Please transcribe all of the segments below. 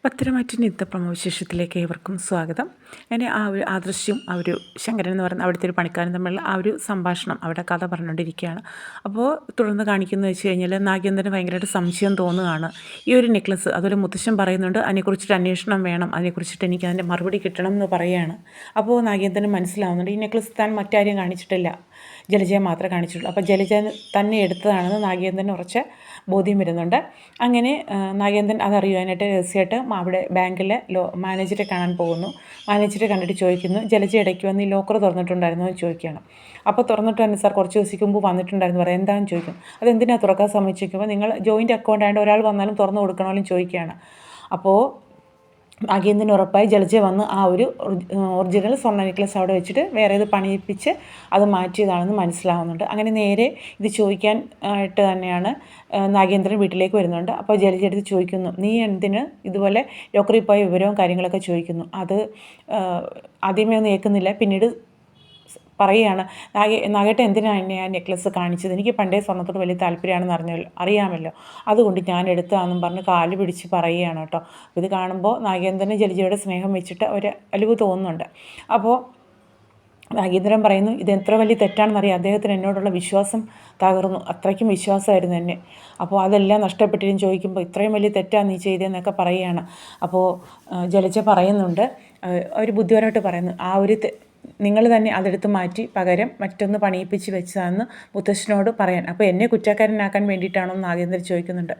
പത്തരമാറ്റിൻ ഇന്നത്തെ പ്രമോവിശേഷത്തിലേക്ക് ഏവർക്കും സ്വാഗതം. അങ്ങനെ ആ ഒരു ആദർശവും ആ ഒരു ശങ്കരൻ എന്ന് പറയുന്ന അവിടുത്തെ ഒരു പണിക്കാരൻ തമ്മിലുള്ള ആ ഒരു സംഭാഷണം അവിടെ കഥ പറഞ്ഞുകൊണ്ടിരിക്കുകയാണ്. അപ്പോൾ തുടർന്ന് കാണിക്കുന്നത് വെച്ച് കഴിഞ്ഞാൽ നാഗേന്ദ്രന് ഭയങ്കരമായിട്ട് സംശയം തോന്നുകയാണ്. ഈ ഒരു നെക്ലസ് അതുപോലെ മുത്തശ്ശൻ പറയുന്നുണ്ട് അതിനെക്കുറിച്ചിട്ട് അന്വേഷണം വേണം, അതിനെക്കുറിച്ചിട്ട് എനിക്ക് അതിൻ്റെ മറുപടി കിട്ടണം എന്ന് പറയുകയാണ്. അപ്പോൾ നാഗേന്ദ്രന് മനസ്സിലാവുന്നുണ്ട് ഈ നെക്ലസ് താൻ മറ്റാരെയും കാണിച്ചിട്ടില്ല, ജലജയെ മാത്രമേ കാണിച്ചിട്ടുള്ളൂ. അപ്പോൾ ജലജ തന്നെ എടുത്തതാണെന്ന് നാഗേന്ദ്രന് ഉറച്ച ബോധ്യം വരുന്നുണ്ട്. അങ്ങനെ നാഗേന്ദ്രൻ അതറിയാനായിട്ട് രഹസ്യമായിട്ട് അവിടെ ബാങ്കിലെ മാനേജറെ കാണാൻ പോകുന്നു. മാനേജറെ കണ്ടിട്ട് ചോദിക്കുന്നു, ജലജ ഇടയ്ക്ക് വന്ന് ഈ ലോക്കർ തുറന്നിട്ടുണ്ടായിരുന്നു എന്ന് ചോദിക്കുകയാണ്. അപ്പോൾ തുറന്നിട്ട് തന്നെ സാർ കുറച്ച് ദിവസത്തേക്ക് മുമ്പ് വന്നിട്ടുണ്ടായിരുന്നു പറയാം, എന്താണെന്ന് ചോദിക്കും. അതെന്തിനാണ് തുറക്കാൻ സമ്മതിച്ചിരിക്കുമ്പോൾ നിങ്ങൾ ജോയിൻ്റ് അക്കൗണ്ട് ആയതുകൊണ്ട് ഒരാൾ വന്നാലും തുറന്ന് കൊടുക്കണമെന്നും ചോദിക്കുകയാണ്. അപ്പോൾ നാഗേന്ദ്രൻ ഉറപ്പായി ജലജ വന്ന് ആ ഒരു ഒറിജിനൽ സ്വർണ്ണ നെക്ലസ് അവിടെ വെച്ചിട്ട് വേറെ ഇത് പണിയിപ്പിച്ച് അത് മാറ്റിയതാണെന്ന് മനസ്സിലാവുന്നുണ്ട്. അങ്ങനെ നേരെ ഇത് ചോദിക്കാൻ ആയിട്ട് തന്നെയാണ് നാഗേന്ദ്രൻ വീട്ടിലേക്ക് വരുന്നുണ്ട്. അപ്പോൾ ജലജ എടുത്ത് ചോദിക്കുന്നു, നീ എന്തിന് ഇതുപോലെ ലോക്കറിൽ പോയ വിവരവും കാര്യങ്ങളൊക്കെ ചോദിക്കുന്നു. അത് ആദ്യമേ ഒന്നും ഏൽക്കുന്നില്ല, പിന്നീട് പറയുകയാണ്, നാഗേട്ടൻ എന്തിനാണ് എന്നെ ആ നെക്ലസ് കാണിച്ചത്, എനിക്ക് പണ്ടേ സ്വർണ്ണത്തോട് വലിയ താല്പര്യമാണെന്ന് അറിയാമല്ലോ, അതുകൊണ്ട് ഞാൻ എടുത്തതാണെന്നും പറഞ്ഞ് കാല് പിടിച്ച് പറയുകയാണ് കേട്ടോ. ഇത് കാണുമ്പോൾ നാഗേന്ദ്രന് ജലജയുടെ സ്നേഹം വെച്ചിട്ട് ഒരു അലിവ് തോന്നുന്നുണ്ട്. അപ്പോൾ നാഗേന്ദ്രൻ പറയുന്നു, ഇത് എത്ര വലിയ തെറ്റാണെന്നറിയാം, അദ്ദേഹത്തിന് എന്നോടുള്ള വിശ്വാസം തകർന്നു, അത്രയ്ക്കും വിശ്വാസമായിരുന്നു എന്നെ. അപ്പോൾ അതെല്ലാം നഷ്ടപ്പെട്ടിരും ചോദിക്കുമ്പോൾ ഇത്രയും വലിയ തെറ്റാണ് നീ ചെയ്തതെന്നൊക്കെ പറയുകയാണ്. അപ്പോൾ ജലജ പറയുന്നുണ്ട്, ഒരു ബുദ്ധിപരമായിട്ട് പറയുന്നു, ആ ഒരു നിങ്ങൾ തന്നെ അതെടുത്ത് മാറ്റി പകരം മറ്റൊന്ന് പണിയിപ്പിച്ച് വെച്ചതാണെന്ന് മുത്തശ്ശനോട് പറയാൻ. അപ്പോൾ എന്നെ കുറ്റക്കാരനാക്കാൻ വേണ്ടിയിട്ടാണോ എന്ന് നാഗേന്ദ്രൻ ചോദിക്കുന്നുണ്ട്.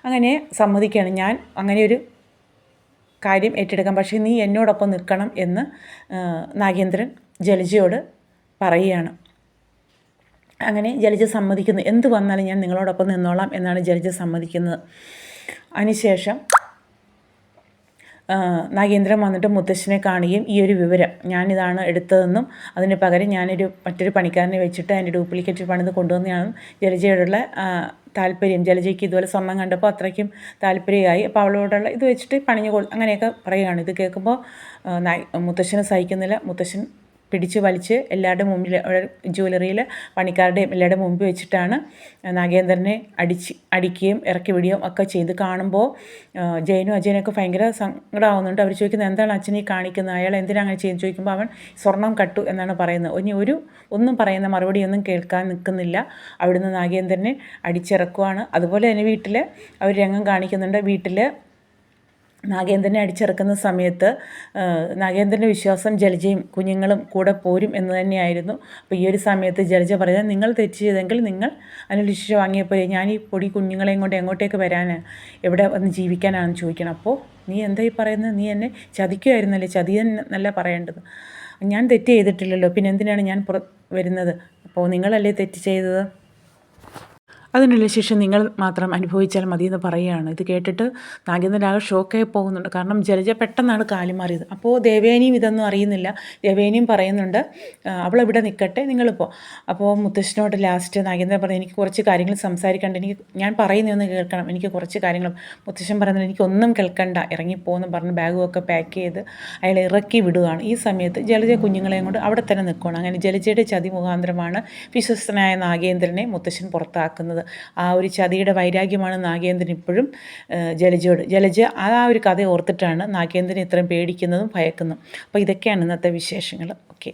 അങ്ങനെ സമ്മതിക്കുകയാണ്, ഞാൻ അങ്ങനെ ഒരു കാര്യം ഏറ്റെടുക്കാം, പക്ഷേ നീ എന്നോടൊപ്പം നിൽക്കണം എന്ന് നാഗേന്ദ്രൻ ജലജയോട് പറയുകയാണ്. അങ്ങനെ ജലജ സമ്മതിക്കുന്നു, എന്ത് വന്നാലും ഞാൻ നിങ്ങളോടൊപ്പം നിന്നോളാം എന്നാണ് ജലജ സമ്മതിക്കുന്നത്. അതിനുശേഷം നാഗേന്ദ്രൻ വന്നിട്ട് മുത്തശ്ശനെ കാണുകയും ഈ ഒരു വിവരം ഞാനിതാണ് എടുത്തതെന്നും അതിന് പകരം മറ്റൊരു പണിക്കാരനെ വെച്ചിട്ട് അതിൻ്റെ ഡ്യൂപ്ലിക്കേറ്റ് പണിത് കൊണ്ടുവന്നതാണ് ജലജയോടുള്ള താല്പര്യം. ജലജയ്ക്ക് ഇതുപോലെ സ്വർണ്ണം കണ്ടപ്പോൾ അത്രയ്ക്കും താല്പര്യമായി. അപ്പോൾ അവളോടുള്ള ഇത് വെച്ചിട്ട് അങ്ങനെയൊക്കെ പറയുകയാണ്. ഇത് കേൾക്കുമ്പോൾ മുത്തശ്ശനെ സഹിക്കുന്നില്ല. മുത്തശ്ശൻ പിടിച്ച് വലിച്ച് എല്ലാവരുടെ മുമ്പിൽ ജ്വല്ലറിയിൽ പണിക്കാരുടെയും എല്ലാവരുടെ മുമ്പിൽ വെച്ചിട്ടാണ് നാഗേന്ദ്രനെ അടിക്കുകയും ഇറക്കി വിടുകയും ഒക്കെ ചെയ്ത്. കാണുമ്പോൾ ജയനും അജയനൊക്കെ ഭയങ്കര സങ്കടമാവുന്നുണ്ട്. അവർ ചോദിക്കുന്നത്, എന്താണ് അച്ഛനെ കാണിക്കുന്നത്, അയാൾ എന്തിനാണ് അങ്ങനെ ചെയ്യുന്നത് ചോദിക്കുമ്പോൾ അവൻ സ്വർണം കട്ടു എന്നാണ് പറയുന്നത്. ഇനി ഒന്നും പറയുന്ന മറുപടിയൊന്നും കേൾക്കാൻ നിൽക്കുന്നില്ല. അവിടുന്ന് നാഗേന്ദ്രനെ അടിച്ചിറക്കുവാണ്. അതുപോലെ തന്നെ വീട്ടിൽ അവർ രംഗം കാണിക്കുന്നുണ്ട്. വീട്ടിൽ നാഗേന്ദ്രനെ അടിച്ചിറക്കുന്ന സമയത്ത് നാഗേന്ദ്രൻ്റെ വിശ്വാസം ജലജയും കുഞ്ഞുങ്ങളും കൂടെ പോരും എന്ന് തന്നെയായിരുന്നു. അപ്പോൾ ഈ ഒരു സമയത്ത് ജലജ പറയുന്നത്, നിങ്ങൾ തെറ്റ് ചെയ്തെങ്കിൽ നിങ്ങൾ അതിനുള്ള ശിക്ഷ വാങ്ങിയപ്പോൾ ഞാൻ ഈ പൊടി കുഞ്ഞുങ്ങളെയും കൊണ്ട് എങ്ങോട്ടേക്ക് വരാൻ, എവിടെ വന്ന് ജീവിക്കാനാണെന്ന് ചോദിക്കണം. അപ്പോൾ നീ എന്താ ഈ പറയുന്നത്, നീ എന്നെ ചതിക്കുമായിരുന്നല്ലേ, ചതിയെന്നല്ല പറയേണ്ടത്, ഞാൻ തെറ്റ് ചെയ്തിട്ടില്ലല്ലോ, പിന്നെ എന്തിനാണ് ഞാൻ വരുന്നത്, അപ്പോൾ നിങ്ങളല്ലേ തെറ്റ് ചെയ്തത്, അതിനുള്ള ശിക്ഷ നിങ്ങൾ മാത്രം അനുഭവിച്ചാൽ മതിയെന്ന് പറയുകയാണ്. ഇത് കേട്ടിട്ട് നാഗേന്ദ്രൻ ആകെ ഷോക്കായി പോകുന്നുണ്ട്. കാരണം ജലജ പെട്ടെന്നാണ് കാലു മാറിയത്. അപ്പോൾ ദേവേനിയും ഇതൊന്നും അറിയുന്നില്ല. ദേവേനിയും പറയുന്നുണ്ട്, അവളിവിടെ നിൽക്കട്ടെ, നിങ്ങളിപ്പോൾ. അപ്പോൾ മുത്തശ്ശനോട് ലാസ്റ്റ് നാഗേന്ദ്രൻ പറഞ്ഞു, എനിക്ക് കുറച്ച് കാര്യങ്ങൾ സംസാരിക്കണ്ട, ഞാൻ പറയുന്നതൊന്ന് കേൾക്കണം, എനിക്ക് കുറച്ച് കാര്യങ്ങൾ. മുത്തശ്ശൻ പറയുന്നത്, എനിക്കൊന്നും കേൾക്കണ്ട, ഇറങ്ങിപ്പോന്ന് പറഞ്ഞ് ബാഗുമൊക്കെ പാക്ക് ചെയ്ത് അയാൾ ഇറക്കി വിടുകയാണ്. ഈ സമയത്ത് ജലജ കുഞ്ഞുങ്ങളെയും കൊണ്ട് അവിടെ തന്നെ നിൽക്കുകയാണ്. അങ്ങനെ ജലജയുടെ ചതി മുഖാന്തരമാണ് വിശ്വസ്തനായ നാഗേന്ദ്രനെ മുത്തശ്ശൻ പുറത്താക്കുന്നത്. ആ ഒരു ചതിയുടെ വൈരാഗ്യമാണ് നാഗേന്ദ്രൻ ഇപ്പോഴും ജലജയോട്. ജലജ ആ ഒരു കഥ ഓർത്തിട്ടാണ് നാഗേന്ദ്രൻ ഇത്രയും പേടിക്കുന്നതും ഭയക്കുന്നതും. അപ്പോൾ ഇതൊക്കെയാണ് ഇന്നത്തെ വിശേഷങ്ങൾ. ഓക്കെ.